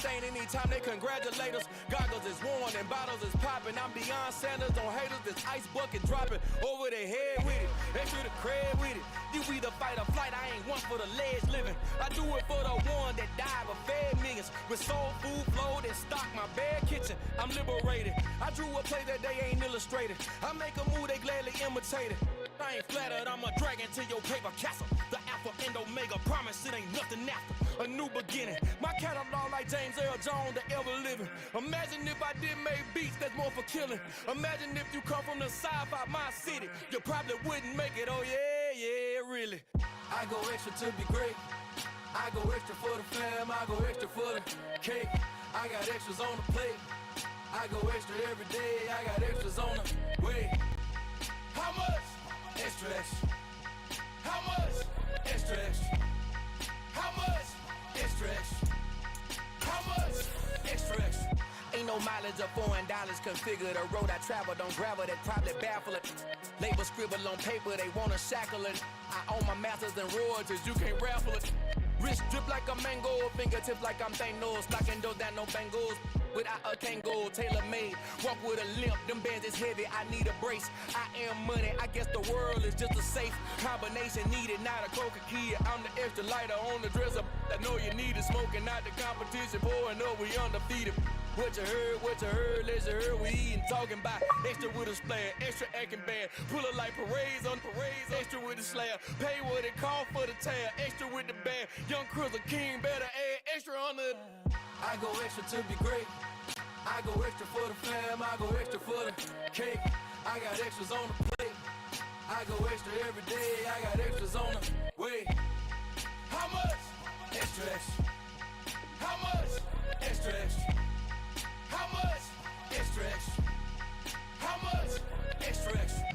chain anytime they congratulate us. Goggles is worn and bottles is popping. I'm beyond Sanders on haters, this ice bucket dropping over their head with it. Extra the cred with it. You either fight or flight, I ain't one for the ledge living. I do it for the one that died but fed millions. With soul food flowed and stocked my bare kitchen. I'm liberated. I drew a play that they ain't illustrated. I make a move, they gladly imitate it. I ain't flattered, I'm a dragon to your paper castle. The Alpha and Omega, promise it ain't nothing after. A new beginning. My catalog like James Earl Jones, the ever living. Imagine if I didn't make beats, that's more for killing. Imagine if you come from the sci-fi, my city. You probably wouldn't make it, oh yeah, really. I go extra to be great. I go extra for the fam, I go extra for the cake. I got extras on the plate. I go extra every day, I got extras on the way. How much? Extra, extra. How much? Extra, extra. How much? Extra, extra. How much? Extra, extra. Ain't no mileage of $4 configure the road I travel. Don't gravel that probably baffle it. Label scribble on paper, they wanna shackle it. I own my masters and royalties, you can't raffle it. Wrist drip like a mango, fingertips like I'm Thanos. Stocking those down, no bangles. Without a Kango, tailor-made. Walk with a limp, them bands is heavy, I need a brace. I am money, I guess the world is just a safe combination needed, not a coca key. I'm the extra lighter on the dresser. I know you need it, smoking out the competition, pouring up, we undefeated. What you heard, let's you heard, we eatin', talking about extra with a splash, extra acting bad, pull it like parades on parades, extra with the slab, pay what it cost for the tab, extra with the band, young Cruiser King, better add extra on the. I go extra to be great, I go extra for the fam, I go extra for the cake, I got extras on the plate, I go extra every day, I got extras on the way. How much? Extra, extra. How much? Extra, extra. How much? Extra, extra. How much? Extra, extra.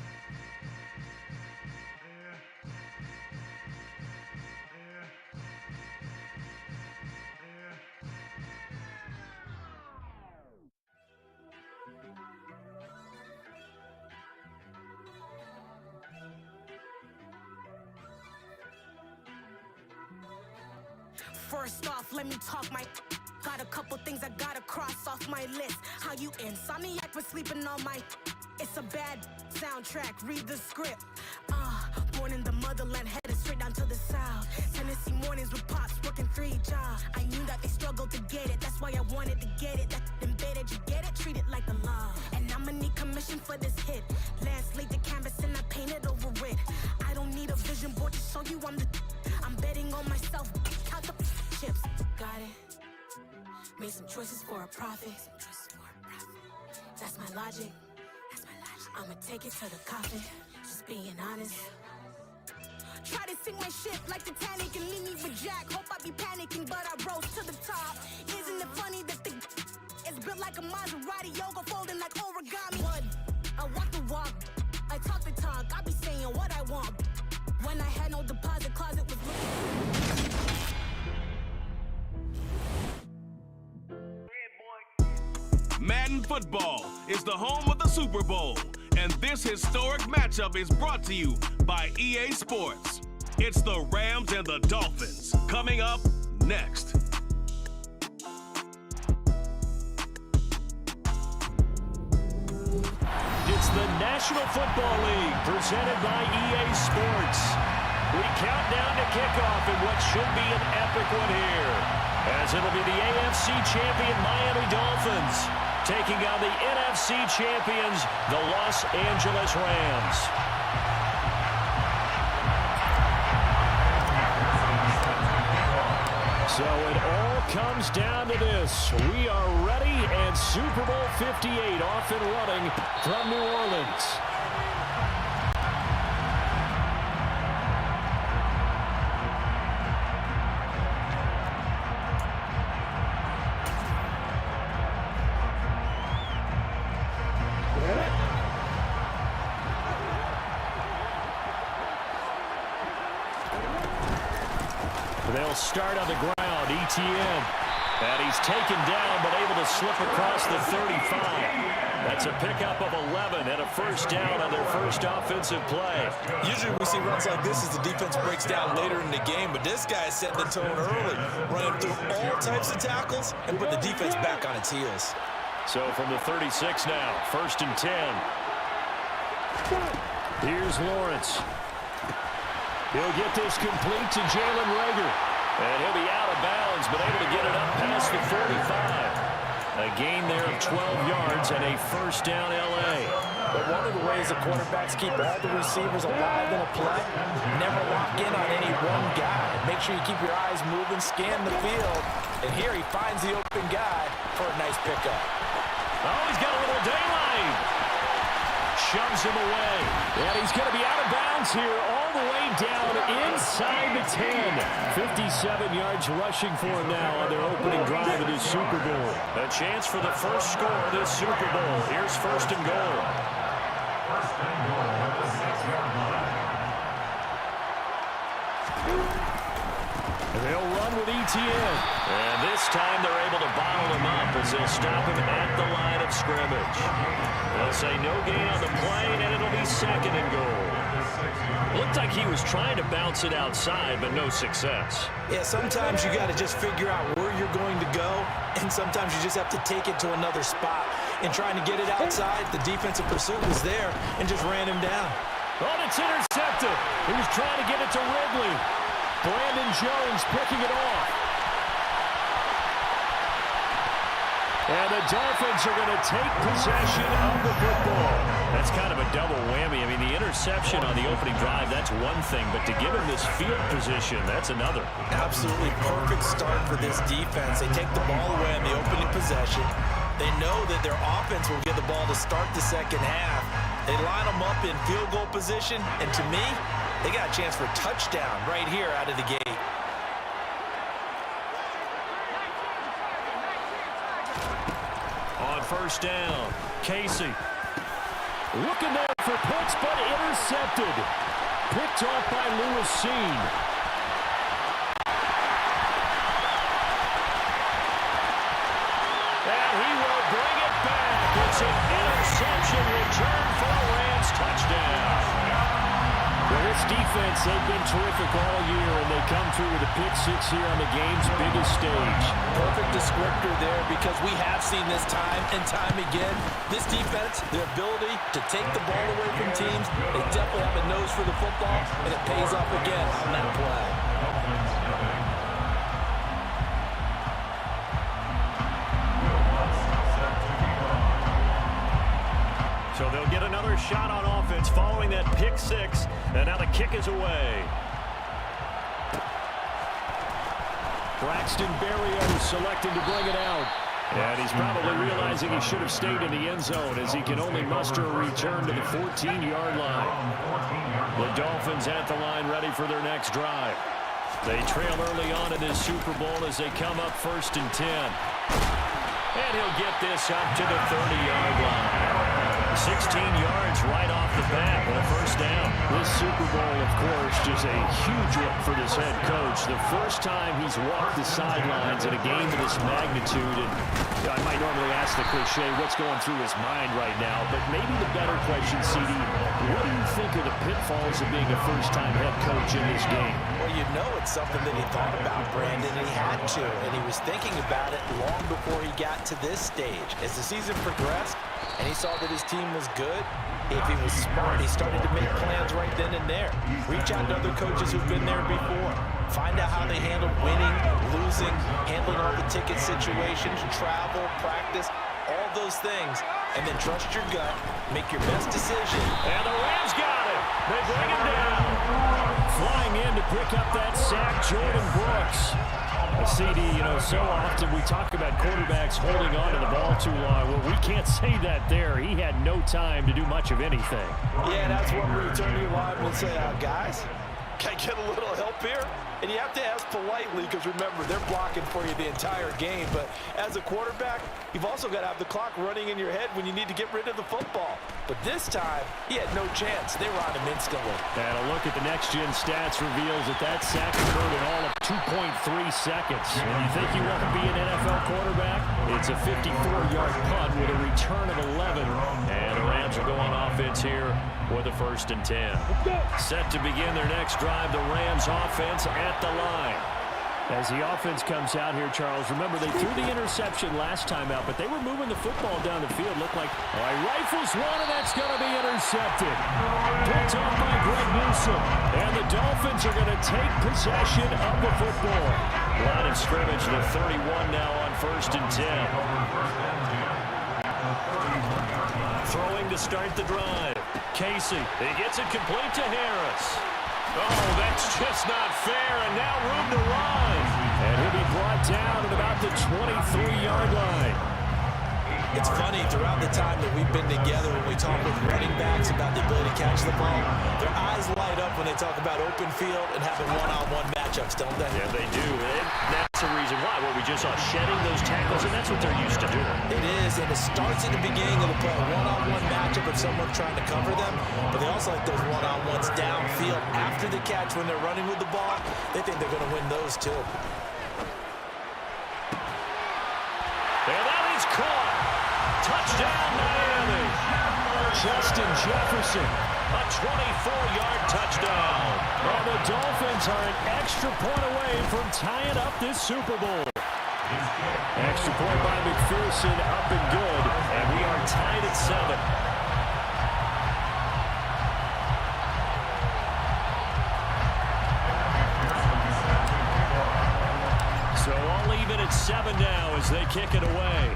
First off, let me talk my. Got a couple things I gotta cross off my list. How you insomniac for sleeping on my. It's a bad soundtrack, read the script. Born in the motherland, headed straight down to the south. Tennessee mornings with pops, working 3 jobs. I knew that they struggled to get it, that's why I wanted to get it. That embedded, you get it, treat it like a law. And I'ma need commission for this hit. Lance laid the canvas and I painted over it. I don't need a vision board to show you I'm the. I'm betting on myself, count the chips. Got it. Made some choices for a profit. That's my logic. I'ma take it to the coffin. Just being honest. Try to sing my shit like Titanic and leave me for Jack. Hope I be panicking, but I rose to the top. Isn't it funny that the is built like a Maserati, yoga folding like origami? What? I walk the walk. I talk the talk. I be saying what I want. When I had no deposit, closet was looking. Madden Football is the home of the Super Bowl, and this historic matchup is brought to you by EA Sports. It's the Rams and the Dolphins, coming up next. It's the National Football League, presented by EA Sports. We count down to kickoff in what should be an epic one here, as it'll be the AFC champion Miami Dolphins taking on the NFC champions, the Los Angeles Rams. So it all comes down to this. We are ready, and Super Bowl 58 off and running from New Orleans. They'll start on the ground. ETN. And he's taken down, but able to slip across the 35. That's a pickup of 11 and a first down on their first offensive play. Usually we see runs like this as the defense breaks down later in the game, but this guy set the tone early, running through all types of tackles and put the defense back on its heels. So from the 36 now, 1st and 10. Here's Lawrence. He'll get this complete to Jalen Reagor. And he'll be out of bounds, but able to get it up past the 45. A gain there of 12 yards and a first down L.A. But one of the ways the quarterbacks keep all the receivers alive in a play, never lock in on any one guy. Make sure you keep your eyes moving, scan the field. And here he finds the open guy for a nice pickup. Oh, he's got a little daylight. Shoves him away. And he's going to be out of bounds here all the way down inside the 10. 57 yards rushing for him now on their opening drive of this Super Bowl. A chance for the first score of this Super Bowl. Here's 1st and goal. They'll run with Etienne. And this time they're able to bottle him up as they'll stop him at the line of scrimmage. They'll say no gain on the play, and it'll be 2nd and goal. Looked like he was trying to bounce it outside, but no success. Yeah, sometimes you got to just figure out where you're going to go, and sometimes you just have to take it to another spot. And trying to get it outside, the defensive pursuit was there and just ran him down. Oh, it's intercepted. He was trying to get it to Ridley. Brandon Jones picking it off. And the Dolphins are going to take possession of the football. That's kind of a double whammy. I mean, the interception on the opening drive, that's one thing, but to give him this field position, that's another. Absolutely perfect start for this defense. They take the ball away on the opening possession. They know that their offense will get the ball to start the second half. They line them up in field goal position, and to me, they got a chance for a touchdown right here out of the gate. On 1st down, Casey. Looking there for Pitts, but intercepted. Picked off by Lewis Cine. And he will bring it back. It's an interception return for a Rams touchdown. Well, this defense, they've been terrific all year, and they come through with a pick-6 here on the game's biggest stage. Perfect descriptor there, because we have seen this time and time again. This defense, their ability to take the ball away from teams, they definitely have a nose for the football, and it pays off again on that play. So they'll get another shot on offense following that pick-6, and now the kick is away. Braxton Berrios selecting to bring it out. And he's probably realizing he should have stayed in the end zone as he can only muster a return to the 14-yard line. The Dolphins at the line ready for their next drive. They trail early on in this Super Bowl as they come up 1st and 10. And he'll get this up to the 30-yard line. 16 yards right off the bat with a first down. This Super Bowl, of course, just a huge look for this head coach. The first time he's walked the sidelines in a game of this magnitude. And I might normally ask the cliche, what's going through his mind right now? But maybe the better question, CD, what do you think are the pitfalls of being a first-time head coach in this game? Well, you know it's something that he thought about, Brandon, and he had to. And he was thinking about it long before he got to this stage. As the season progressed, and he saw that his team was good, if he was smart, he started to make plans right then and there. Reach out to other coaches who've been there before. Find out how they handle winning, losing, handling all the ticket situations, travel, practice, all those things. And then trust your gut, make your best decision. And the Rams got it. They bring him down. Flying in to pick up that sack, Jordan Brooks. CD, so often we talk about quarterbacks holding on to the ball too long. Well, we can't say that there. He had no time to do much of anything. Yeah, that's when we turn to your lineman and say, guys, Can I get a little help here? And you have to ask politely because, remember, they're blocking for you the entire game. But as a quarterback, you've also got to have the clock running in your head when you need to get rid of the football. But this time, he had no chance. They were on him instantly. And a look at the next-gen stats reveals that sack occurred in all of 2.3 seconds. And you think you want to be an NFL quarterback? It's a 54-yard punt with a return of 11. And the Rams will go on offense here with a 1st and 10. Set to begin their next drive, the Rams offense at the line. As the offense comes out here, Charles, remember they threw the interception last time out, but they were moving the football down the field. Looked like, all right, rifles one, and that's going to be intercepted. Picked off by Greg Newsome. And the Dolphins are going to take possession of the football. Line of scrimmage, the 31 now on 1st and 10. Throwing to start the drive. Casey, he gets it complete to Harris. Oh, that's just not fair, and now room to run. And he'll be brought down at about the 23-yard line. It's funny, throughout the time that we've been together, when we talk with running backs about the ability to catch the ball, their eyes light up when they talk about open field and having one-on-one matchups, don't they? Yeah, they do. And that's the reason why. Well, we just saw shedding those tackles, and that's what they're used to doing. It is, and it starts at the beginning of the play. One-on-one matchup with someone trying to cover them, but they also like those one-on-ones downfield after the catch when they're running with the ball. They think they're going to win those, too. And that is caught. Touchdown, Miami. Justin Jefferson, a 24-yard touchdown. And the Dolphins are an extra point away from tying up this Super Bowl. Extra point by McPherson, up and good. And we are tied at 7. So all even at 7 now as they kick it away.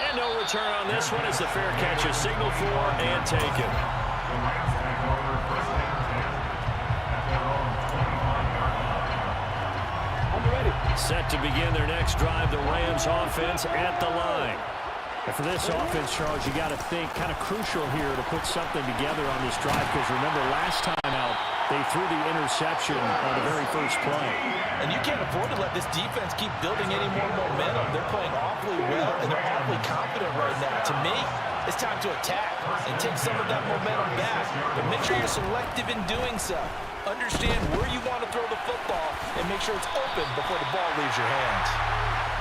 And no return on this one as the fair catch is signaled for and taken. Set to begin their next drive, the Rams offense at the line. And for this offense, Charles, you got to think kind of crucial here to put something together on this drive because remember last time out, they threw the interception on the very first play. And you can't afford to let this defense keep building any more momentum. They're playing awfully well, and they're awfully confident right now. To me, it's time to attack and take some of that momentum back. But make sure you're selective in doing so. Understand where you want to throw the football and make sure it's open before the ball leaves your hands.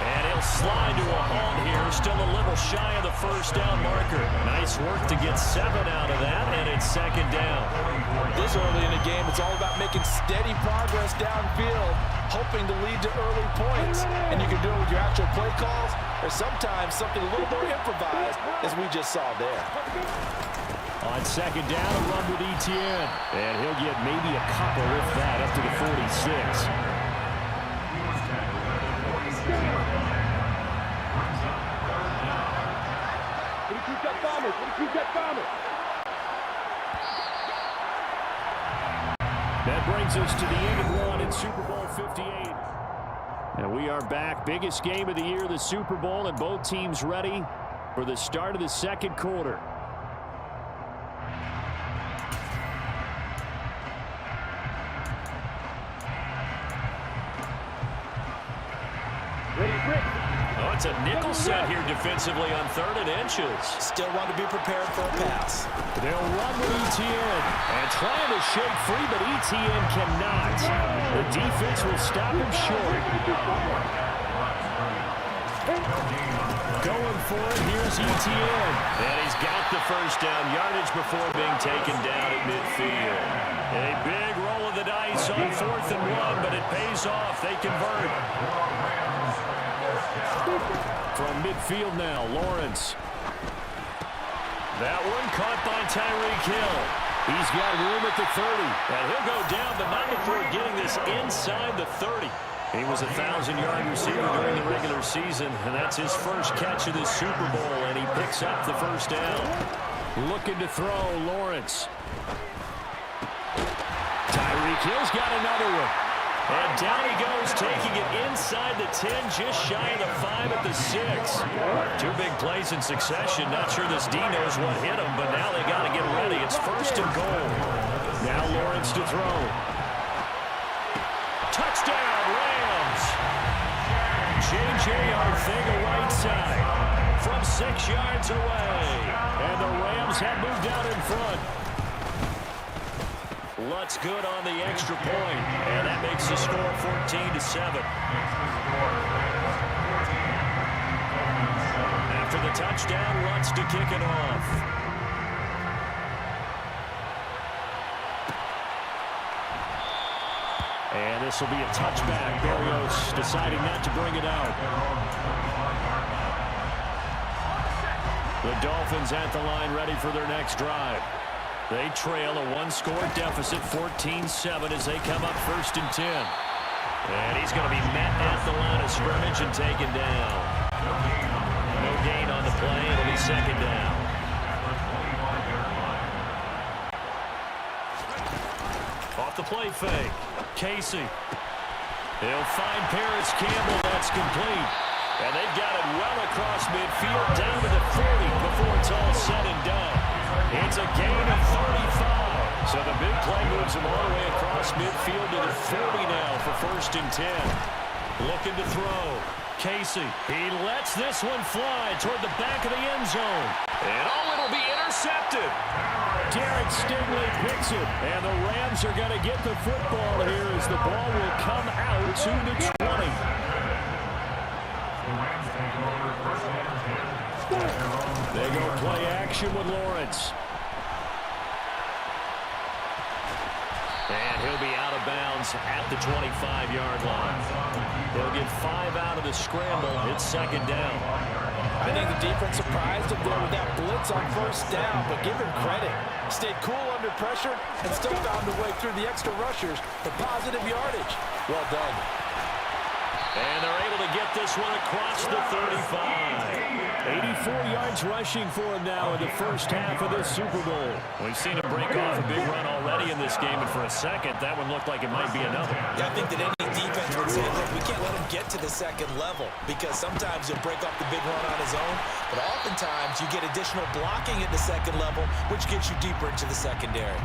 And he'll slide to a halt here, still a little shy of the first down marker. Nice work to get 7 out of that, and it's 2nd down. This early in the game, it's all about making steady progress downfield, hoping to lead to early points. And you can do it with your actual play calls, or sometimes something a little more improvised, as we just saw there. On 2nd down, a run with Etienne. And he'll get maybe a couple, if that, up to the 46. That brings us to the end of one in Super Bowl 58. And we are back. Biggest game of the year, the Super Bowl, and both teams ready for the start of the 2nd quarter. Oh, it's a nickel set here defensively on 3rd and inches. Still want to be prepared for a pass. They'll run with Etienne and trying to shake free, but Etienne cannot. The defense will stop him short. Going for it, here's Etienne. And he's got the first down yardage before being taken down at midfield. A big roll of the dice on 4th and 1, but it pays off. They convert. From midfield now, Lawrence. That one caught by Tyreek Hill. He's got room at the 30. And he'll go down, but not before getting this inside the 30. He was a 1,000-yard receiver during the regular season, and that's his first catch of this Super Bowl, and he picks up the first down. Looking to throw, Lawrence. Tyreek Hill's got another one. And down he goes, taking it inside the 10, just shy of the 5 at the 6. 2 big plays in succession. Not sure this D knows what hit him, but now they got to get ready. It's 1st and goal. Now Lawrence to throw. Touchdown, Rams. J.J. Arcega-Whiteside from 6 yards away. And the Rams have moved out in front. Lutz good on the extra point, and that makes the score 14-7. After the touchdown, Lutz to kick it off. And this will be a touchback. Berrios deciding not to bring it out. The Dolphins at the line ready for their next drive. They trail a 1-score deficit, 14-7, as they come up 1st and 10. And he's going to be met at the line of scrimmage and taken down. No gain on the play. It'll be 2nd down. Off the play fake. Casey. They'll find Paris Campbell. That's complete. And they've got it well across midfield, down to the 40 before it's all said and done. It's a gain of 35. So the big play moves him all the way across midfield to the 40 now for 1st and 10. Looking to throw. Casey. He lets this one fly toward the back of the end zone. And it'll be intercepted. Derek Stingley picks it. And the Rams are going to get the football here as the ball will come out to the 20. They go play action with Lawrence. And he'll be out of bounds at the 25-yard line. They'll get 5 out of the scramble. It's 2nd down. I think the defense surprised him there with that blitz on 1st down, but give him credit. Stayed cool under pressure and still found a way through the extra rushers for positive yardage. Well done. And they're able to get this one across the 35. 84 yards rushing for him now in the first half of this Super Bowl. We've seen him break off a big run already in this game, and for a second, that one looked like it might be another. Yeah, I think that any defense would say, look, we can't let him get to the 2nd level because sometimes he'll break off the big run on his own, but oftentimes you get additional blocking at the 2nd level, which gets you deeper into the secondary.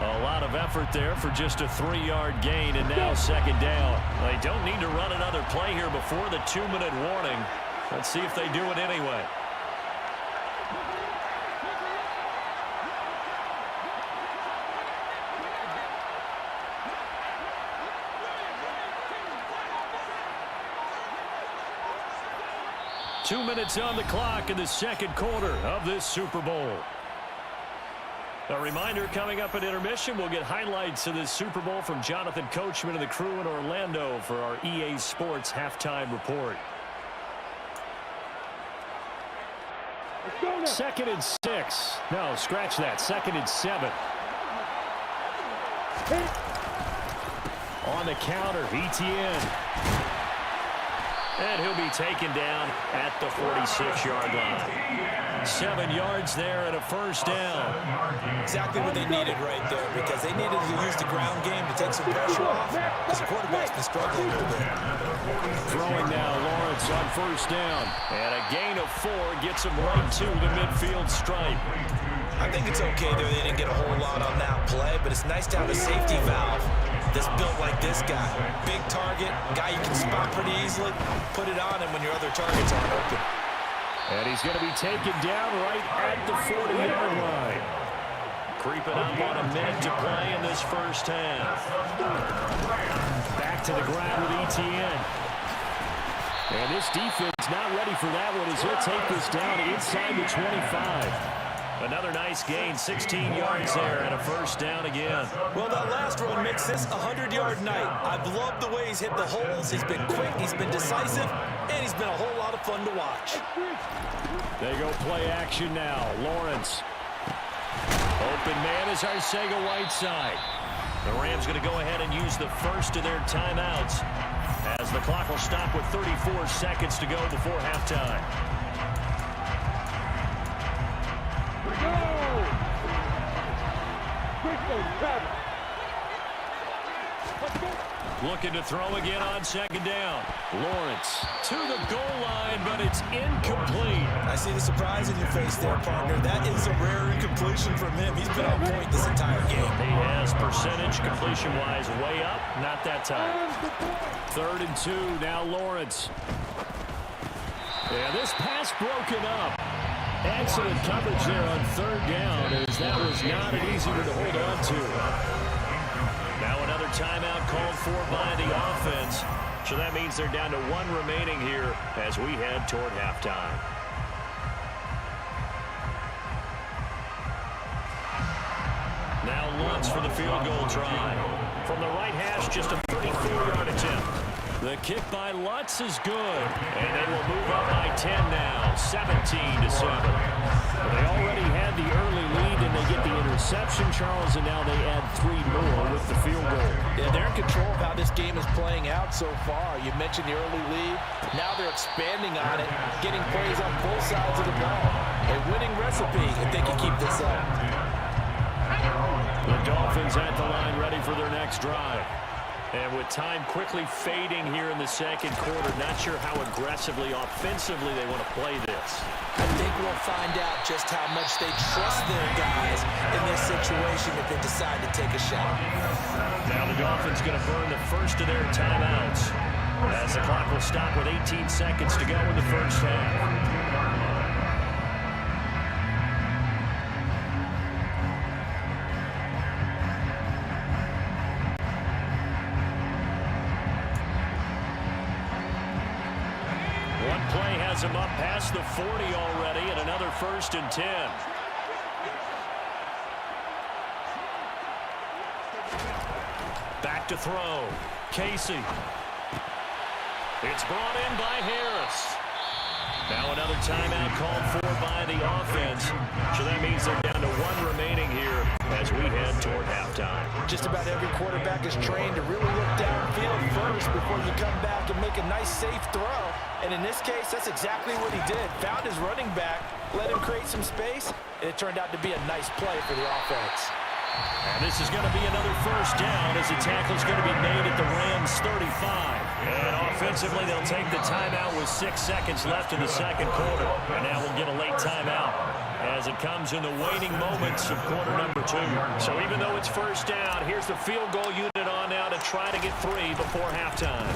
A lot of effort there for just a 3-yard gain, and now 2nd down. They don't need to run another play here before the 2-minute warning. Let's see if they do it anyway. Two minutes on the clock in the 2nd quarter of this Super Bowl. A reminder, coming up at intermission, we'll get highlights of this Super Bowl from Jonathan Coachman and the crew in Orlando for our EA Sports halftime report. 2nd and 6. No, scratch that. 2nd and 7. On the counter, Etienne. And he'll be taken down at the 46-yard line. 7 yards there and a 1st down. Exactly what they needed right there because they needed to use the ground game to take some pressure off because the quarterback's been struggling a little bit. Throwing now, Lawrence on 1st down. And a gain of 4 gets him right to the midfield stripe. I think it's okay there. They didn't get a whole lot on that play, but it's nice to have a safety valve that's built like this guy. Big target, guy you can spot pretty easily. Put it on him when your other targets aren't open. And he's going to be taken down right at the 40-yard line. Creeping up on a minute to play in this first half. Back to the ground with Etienne. And this defense not ready for that one as he'll take this down inside the 25. Another nice gain, 16 yards there, and a 1st down again. Well, that last run makes this a 100-yard night. I've loved the way he's hit the holes. He's been quick, he's been decisive, and he's been a whole lot of fun to watch. They go play action now. Lawrence. Open man is Arcega-Whiteside. The Rams going to go ahead and use the first of their timeouts as the clock will stop with 34 seconds to go before halftime. Looking to throw again on second down. Lawrence to the goal line, but it's incomplete. I see the surprise in your face there, partner. That is a rare incompletion from him. He's been on point this entire game. He has percentage completion-wise way up. Not that time. 3rd and 2. Now Lawrence. Yeah, this pass broken up. Excellent coverage there on 3rd down, as that was not an easy one to hold on to. Now another timeout called for by the offense. So that means they're down to 1 remaining here as we head toward halftime. Now Lutz for the field goal try. From the right hash, just a 34-yard attempt. The kick by Lutz is good. And they will move up by 10 now, 17-7. They already had the early lead, and they get the interception, Charles, and now they add 3 more with the field goal. Yeah, they're in control of how this game is playing out so far. You mentioned the early lead. Now they're expanding on it, getting plays on both sides of the ball. A winning recipe if they can keep this up. The Dolphins at the line, ready for their next drive. And with time quickly fading here in the second quarter, not sure how aggressively, offensively they want to play this. I think we'll find out just how much they trust their guys in this situation if they decide to take a shot. Now the Dolphins going to burn the first of their timeouts as the clock will stop with 18 seconds to go in the first half. Him up past the 40 already, and another 1st and 10. Back to throw. Casey. It's brought in by Harris. Now another timeout called for by the offense. So that means they're down to 1 remaining here as we head toward halftime. Just about every quarterback is trained to really look downfield first before you come back and make a nice, safe throw. And in this case, that's exactly what he did. Found his running back, let him create some space, and it turned out to be a nice play for the offense. And this is going to be another 1st down as the tackle is going to be made at the Rams 35. And offensively, they'll take the timeout with 6 seconds left in the second quarter. And now we'll get a late timeout as it comes in the waning moments of quarter number 2. So even though it's 1st down, here's the field goal unit on now to try to get 3 before halftime.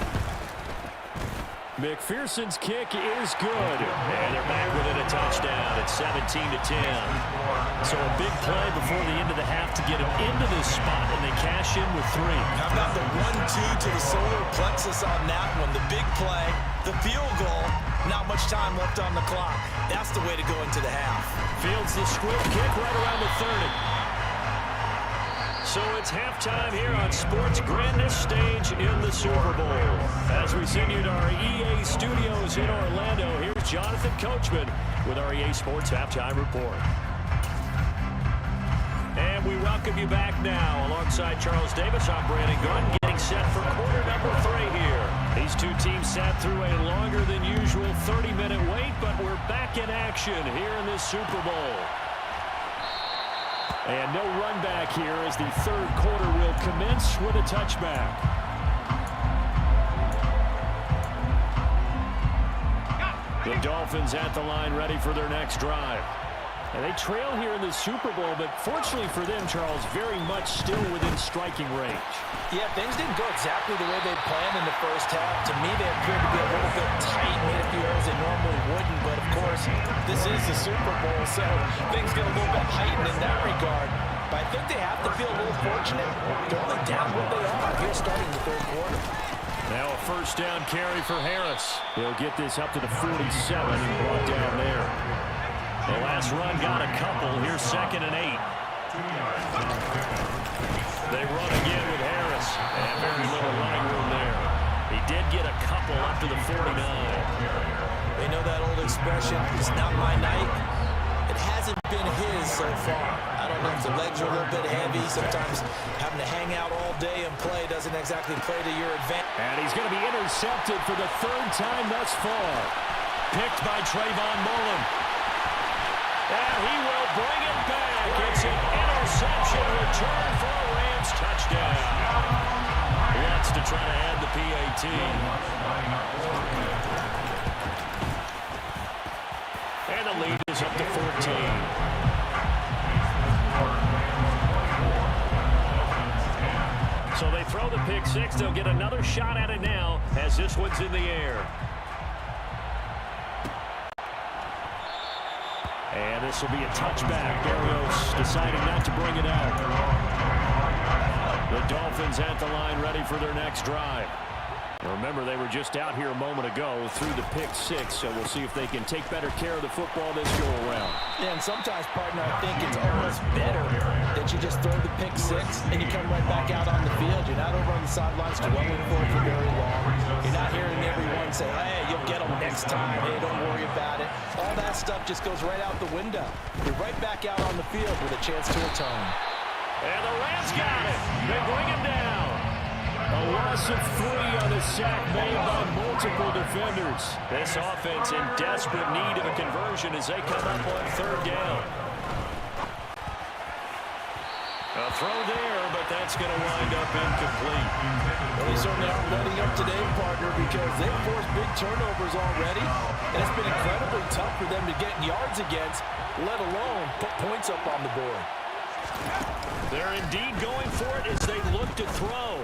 McPherson's kick is good. And they're back within a touchdown at 17-10. So a big play before the end of the half to get him into this spot, and they cash in with 3. How about the 1-2 to the solar plexus on that one? The big play, the field goal, not much time left on the clock. That's the way to go into the half. Fields the swift kick right around the 30. So it's halftime here on sports' grandest stage in the Super Bowl. As we send you to our EA studios in Orlando, here's Jonathan Coachman with our EA Sports Halftime Report. And we welcome you back now. Alongside Charles Davis, I'm Brandon Gunn, getting set for quarter number 3 here. These two teams sat through a longer than usual 30-minute wait, but we're back in action here in this Super Bowl. And no run back here as the third quarter will commence with a touchback. The Dolphins at the line ready for their next drive. And they trail here in the Super Bowl, but fortunately for them, Charles, very much still within striking range. Yeah, things didn't go exactly the way they planned in the first half. To me, they appeared to be a little bit tight, made a few errors they normally wouldn't. But, of course, this is the Super Bowl, so things get a little bit heightened in that regard. But I think they have to feel a little fortunate. They're only down what they are here starting the third quarter. Now a 1st down carry for Harris. He'll get this up to the 47 and brought down there. The last run got a couple. Here's 2nd and 8. They run again with Harris. And very little running room there. He did get a couple up to the 49. They know that old expression, it's not my night. It hasn't been his so far. I don't know if the legs are a little bit heavy. Sometimes having to hang out all day and play doesn't exactly play to your advantage. And he's going to be intercepted for the 3rd time thus far. Picked by Trayvon Mullen. And he will bring it back. It's an interception return for a Rams touchdown. Lutz to try to add the PAT. And the lead is up to 14. So they throw the pick six. They'll get another shot at it now as this one's in the air. And this will be a touchback. Berrios deciding not to bring it out. The Dolphins at the line ready for their next drive. Remember, they were just out here a moment ago through the pick six, so we'll see if they can take better care of the football this go-around. Yeah, and sometimes, partner, I think it's almost better that you just throw the pick six and you come right back out on the field. You're not over on the sidelines dwelling for it for very long. You're not hearing everyone say, hey, you'll get them next time. Hey, don't worry about it. All that stuff just goes right out the window. You're right back out on the field with a chance to atone. And the Rams got it. They bring him down. A loss of 3 on a sack made by multiple defenders. This offense in desperate need of a conversion as they come up on third down. A throw there, but that's going to wind up incomplete. Well, they certainly aren't letting up today, partner, because they've forced big turnovers already, and it's been incredibly tough for them to get yards against, let alone put points up on the board. They're indeed going for it as they look to throw.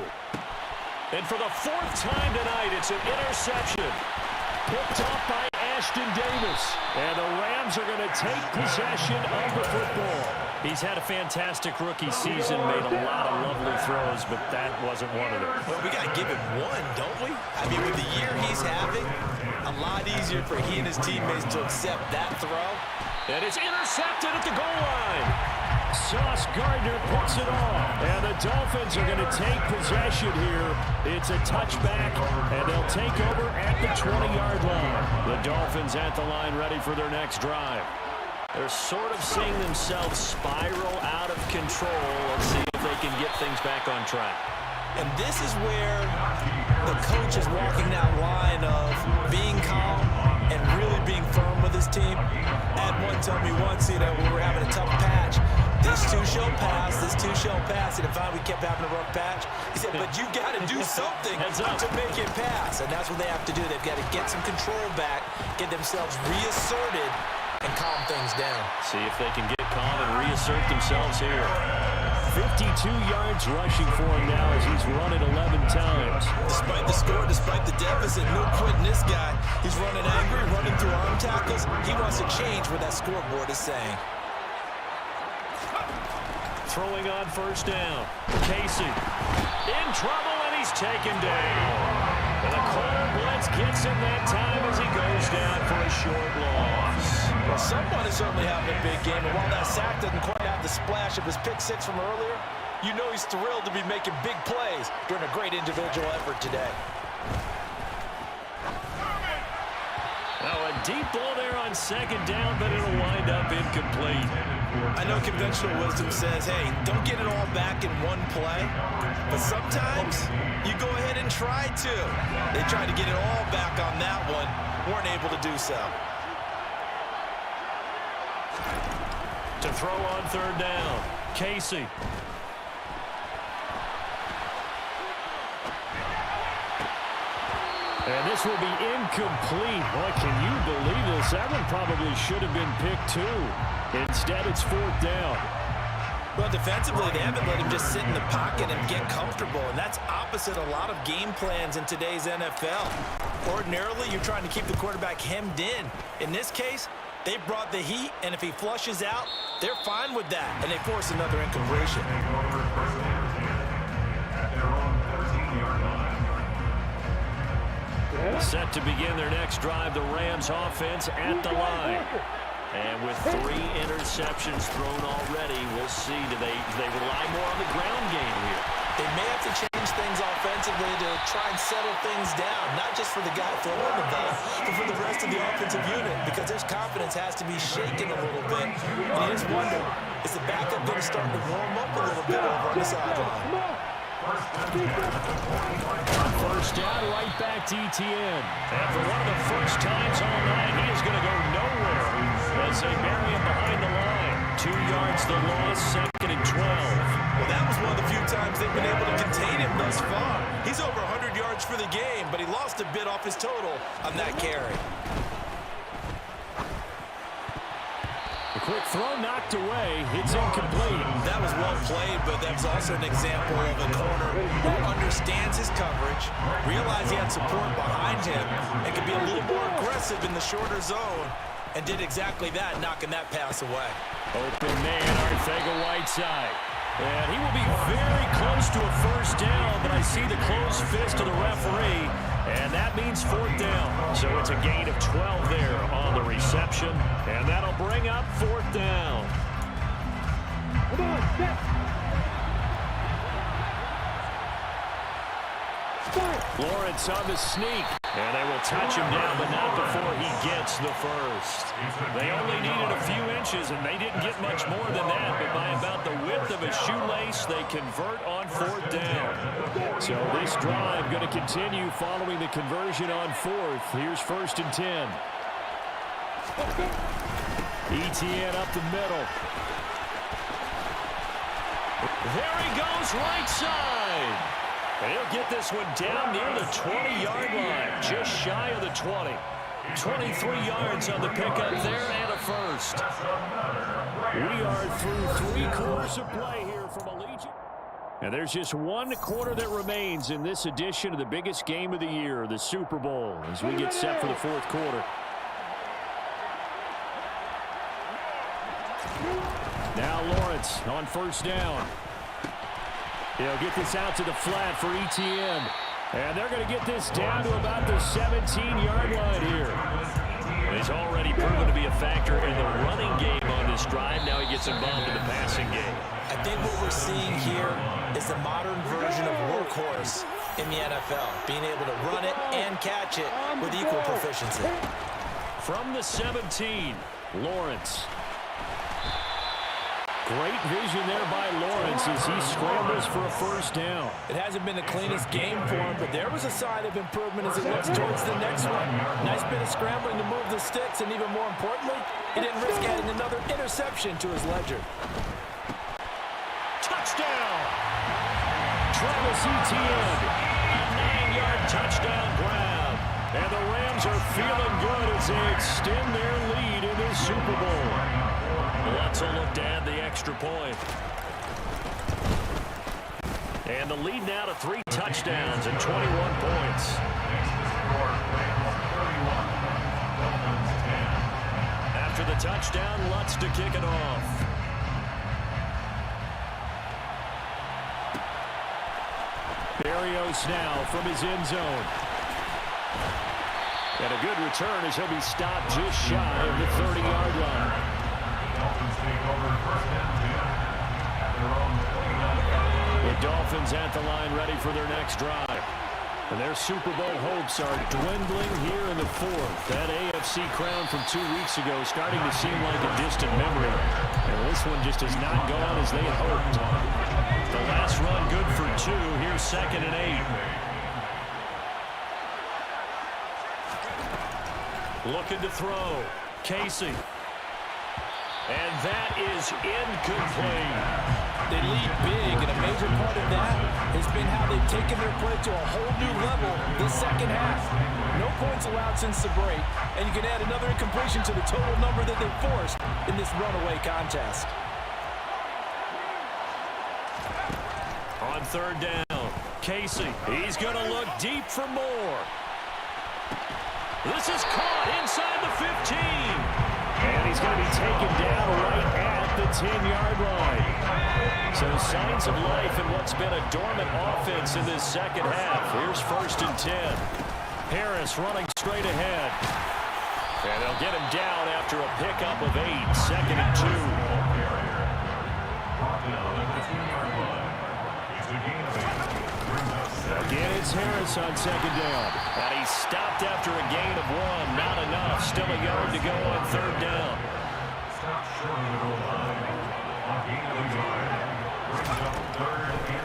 And for the 4th time tonight, it's an interception. Picked up by Ashton Davis. And the Rams are going to take possession of the football. He's had a fantastic rookie season, made a lot of lovely throws, but that wasn't one of them. Well, we got to give him one, don't we? I mean, with the year he's having, a lot easier for he and his teammates to accept that throw. And it's intercepted at the goal line. Sauce Gardner puts it off. And the Dolphins are going to take possession here. It's a touchback, and they'll take over at the 20-yard line. The Dolphins at the line ready for their next drive. They're sort of seeing themselves spiral out of control. Let's see if they can get things back on track. And this is where the coach is walking that line of being calm and really being firm with his team. Had one tell me once, when we were having a tough patch, this too shall pass, this too shall pass. And finally we kept having a rough patch. He said, but you got to do something to make it pass. And that's what they have to do. They've got to get some control back, get themselves reasserted, and calm things down. See if they can get calm and reassert themselves here. 52 yards rushing for him now as he's run it 11 times. Despite the score, despite the deficit, no quitting this guy. He's running angry, running through arm tackles. He wants to change what that scoreboard is saying. Throwing on first down. Casey in trouble, and he's taken down. And the corner blitz gets him that time as he goes down for a short loss. Well, someone is certainly having a big game, and while that sack doesn't quite have the splash of his pick six from earlier, you know he's thrilled to be making big plays during a great individual effort today. Now a deep ball there on second down, but it'll wind up incomplete. I know conventional wisdom says, hey, don't get it all back in one play, but sometimes you go ahead and try to. They tried to get it all back on that one, weren't able to do so. To throw on third down, Casey. And this will be incomplete. Boy, can you believe this? That one probably should have been picked too. Instead, it's fourth down. Well, defensively, they haven't let him just sit in the pocket and get comfortable, and that's opposite a lot of game plans in today's NFL. Ordinarily, you're trying to keep the quarterback hemmed in. In this case, they brought the heat, and if he flushes out, they're fine with that, and they force another incompletion. Set to begin their next drive, the Rams offense at the line. And with 3 interceptions thrown already, we'll see. Do they rely more on the ground game here? They may have to change things offensively to try and settle things down, not just for the guy throwing the ball, but for the rest of the offensive unit, because his confidence has to be shaken a little bit. And you just wonder, is the backup going to start to warm up a little bit over on the sideline? First down, right back to Etienne. And for one of the first times all night, he is going to go nowhere as they bury him behind the line. 2 yards the loss, 2nd and 12. Well, that was one of the few times they've been able to contain him thus far. He's over 100 yards for the game, but he lost a bit off his total on that carry. A quick throw knocked away. It's incomplete. That was well played, but that was also an example of a corner who understands his coverage, realized he had support behind him, and could be a little more aggressive in the shorter zone, and did exactly that, knocking that pass away. Open man, Arcega-Whiteside. And he will be very close to a first down, but I see the closed fist of the referee, and that means fourth down. So it's a gain of 12 there on the reception, and that'll bring up fourth down. Come on, set. Lawrence on the sneak, and they will touch him down, but not before he gets the first. They only needed a few inches, and they didn't get much more than that, but by about the width of a shoelace, they convert on fourth down. So this drive going to continue following the conversion on fourth. Here's 1st and 10. Etienne up the middle. There he goes, right side. And he'll get this one down near the 20-yard line, just shy of the 20. 23 yards on the pickup there and a first. We are through 3 quarters of play here from Allegiant. And there's just 1 quarter that remains in this edition of the biggest game of the year, the Super Bowl, as we get set for the 4th quarter. Now Lawrence on first down. He'll get this out to the flat for Etienne. And they're going to get this down to about the 17-yard line here. He's already proven to be a factor in the running game on this drive. Now he gets involved in the passing game. I think what we're seeing here is the modern version of workhorse in the NFL, being able to run it and catch it with equal proficiency. From the 17, Lawrence. Great vision there by Lawrence as he scrambles for a first down. It hasn't been the cleanest game for him, but there was a sign of improvement as he looks towards the next one. Nice bit of scrambling to move the sticks, and even more importantly, he didn't risk adding another interception to his ledger. Touchdown! Travis Etienne, a 9-yard touchdown grab. And the Rams are feeling good as they extend their lead in the Super Bowl. Let's look to add the extra point. And the lead now to 3 touchdowns and 21 points. After the touchdown, Lutz to kick it off. Berrios now from his end zone. And a good return as he'll be stopped just shy of the 30-yard line. The Dolphins at the line ready for their next drive. And their Super Bowl hopes are dwindling here in the 4th. That AFC crown from 2 weeks ago starting to seem like a distant memory. And this one just has not gone as they had hoped. The last run good for 2. Here's 2nd and 8. Looking to throw. Casey. And that is incomplete. They lead big, and a major part of that has been how they've taken their play to a whole new level this second half. No points allowed since the break, and you can add another incompletion to the total number that they forced in this runaway contest. On 3rd down, Casey. He's going to look deep for more. This is caught inside the 15. And he's going to be taken down right at the 10-yard line. So signs of life in what's been a dormant offense in this second half. Here's 1st and 10. Harris running straight ahead. And they'll get him down after a pickup of 8. 2nd and 2. Again, it's Harris on 2nd down. And he stopped after a gain of 1. Not enough. Still a yard to go on 3rd down.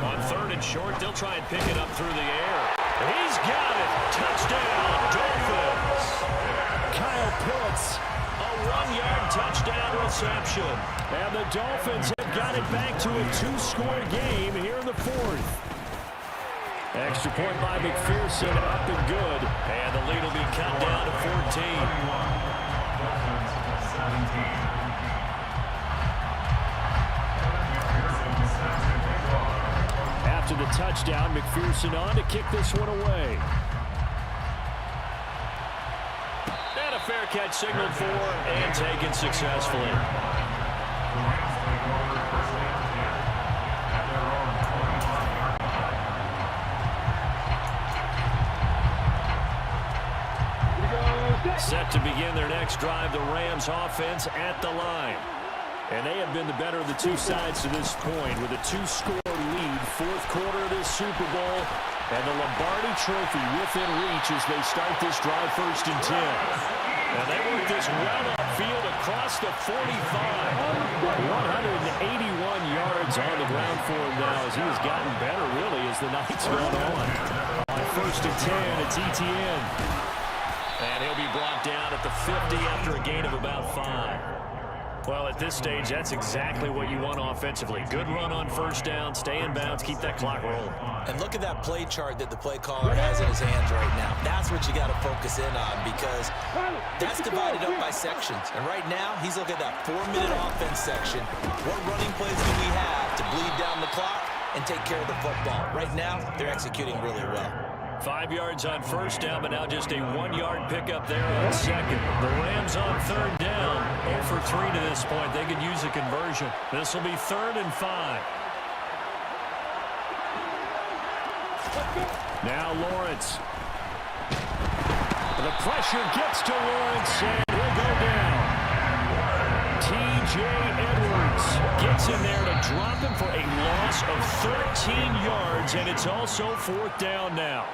On 3rd and short, they'll try and pick it up through the air. He's got it. Touchdown, Dolphins. Kyle Pitts, a 1-yard touchdown reception. And the Dolphins have got it back to a 2-score game here in the fourth. Extra point by McPherson, up and good. And the lead will be cut down to 14. After the touchdown, McPherson on to kick this one away. And a fair catch signaled for and taken successfully. Set to begin their next drive, the Rams offense at the line. And they have been the better of the two sides to this point with a 2-score lead, fourth quarter of this Super Bowl, and the Lombardi Trophy within reach as they start this drive 1st and 10. And they work this well upfield across the 45. 181 yards on the ground for him now as he has gotten better really as the night's gone on. On 1st and 10, it's Etienne. And he'll be brought down at the 50 after a gain of about 5. Well, at this stage, that's exactly what you want offensively. Good run on 1st down, stay in bounds, keep that clock rolling. And look at that play chart that the play caller has in his hands right now. That's what you got to focus in on because that's divided up by sections. And right now, he's looking at that 4-minute offense section. What running plays do we have to bleed down the clock and take care of the football? Right now, they're executing really well. 5 yards on 1st down, but now just a 1-yard pickup there on 2nd. The Rams on 3rd down. 0 for 3 to this point. They could use a conversion. This will be 3rd and 5. Now Lawrence. The pressure gets to Lawrence, and he'll go down. T.J. Edwards gets in there to drop him for a loss of 13 yards, and it's also 4th down now.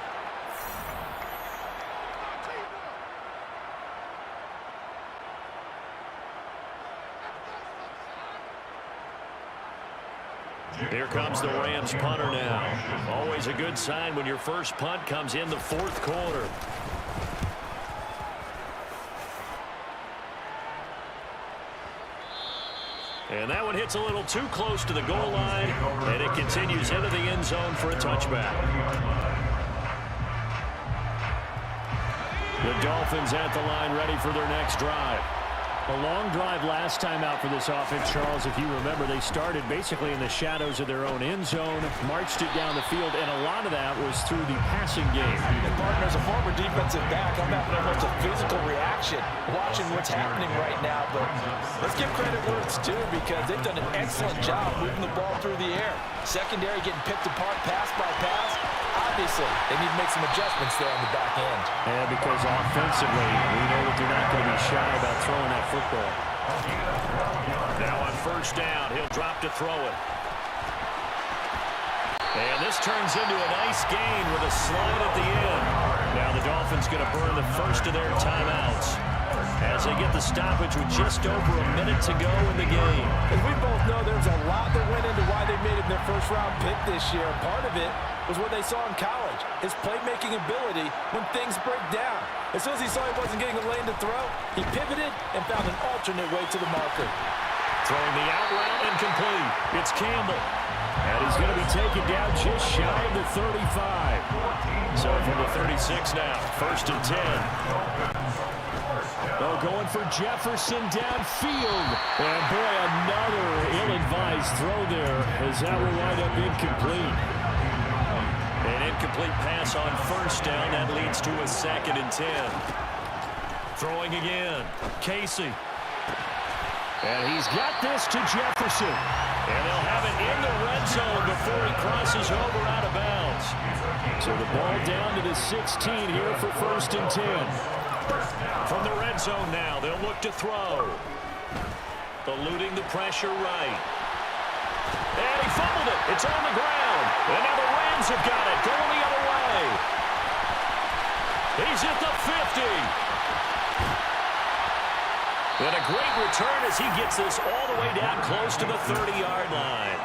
Here comes the Rams punter now. Always a good sign when your first punt comes in the 4th quarter. And that one hits a little too close to the goal line, and it continues into the end zone for a touchback. The Dolphins at the line ready for their next drive. A long drive last time out for this offense, Charles. If you remember, they started basically in the shadows of their own end zone, marched it down the field, and a lot of that was through the passing game. And partner, as a former defensive back, I'm having almost a physical reaction watching what's happening right now. But let's give credit where it's due because they've done an excellent job moving the ball through the air. Secondary getting picked apart pass by pass. Obviously, they need to make some adjustments there on the back end. Yeah, because offensively, we know that they're not going to be shy about throwing that football. Now on 1st down, he'll drop to throw it. And this turns into a nice gain with a slide at the end. Now the Dolphins going to burn the first of their timeouts as they get the stoppage with just over a minute to go in the game. As we both know, there's a lot that went into why they made him their first-round pick this year. Part of it was what they saw in college, his playmaking ability when things break down. As soon as he saw he wasn't getting a lane to throw, he pivoted and found an alternate way to the marker. Throwing the out route incomplete. It's Campbell. And he's going to be taken down just shy of the 35. So from the 36 now, 1st and 10. Oh, going for Jefferson downfield. And boy, another ill-advised throw there as that will wind up incomplete. An incomplete pass on 1st down. That leads to a 2nd and 10. Throwing again. Casey. And he's got this to Jefferson. And they'll have it in the red zone before he crosses over out of bounds. So the ball down to the 16 here for 1st and 10. From the red zone now, they'll look to throw. Eluding the pressure right. And he fumbled it. It's on the ground. And now the Rams have got it. Going the other way. He's at the 50. And a great return as he gets this all the way down close to the 30-yard line.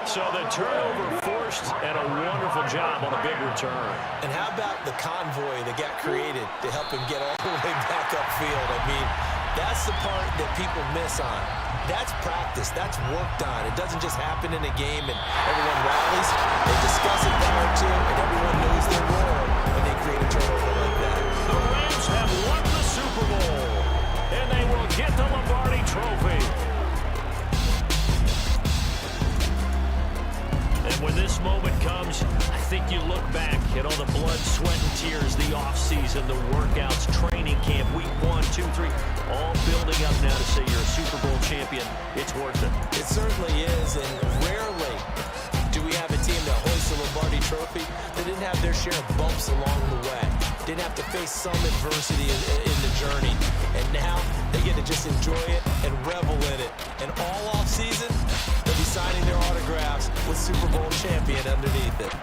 So the turnover forced and a wonderful job on a big return. And how about the convoy that got created to help him get all the way back upfield? I mean, That's the part that people miss on. That's practice. That's worked on. It doesn't just happen in a game and everyone rallies. They discuss it prior to, and everyone knows their role when they create a turnover like that. The Rams have won the Super Bowl, and they will get the Lombardi Trophy. And when this moment comes, I think you look back at all the blood, sweat, and tears, the offseason, the workouts, training camp, week 1, 2, 3, all building up now to say you're a Super Bowl champion. It's worth it. It certainly is, and rarely do we have a team that hoists the Lombardi Trophy that didn't have their share of bumps along the way, didn't have to face some adversity in the journey, and now they get to just enjoy it and revel in it. And all off season, they'll be signing their autographs with Super Bowl champion underneath it.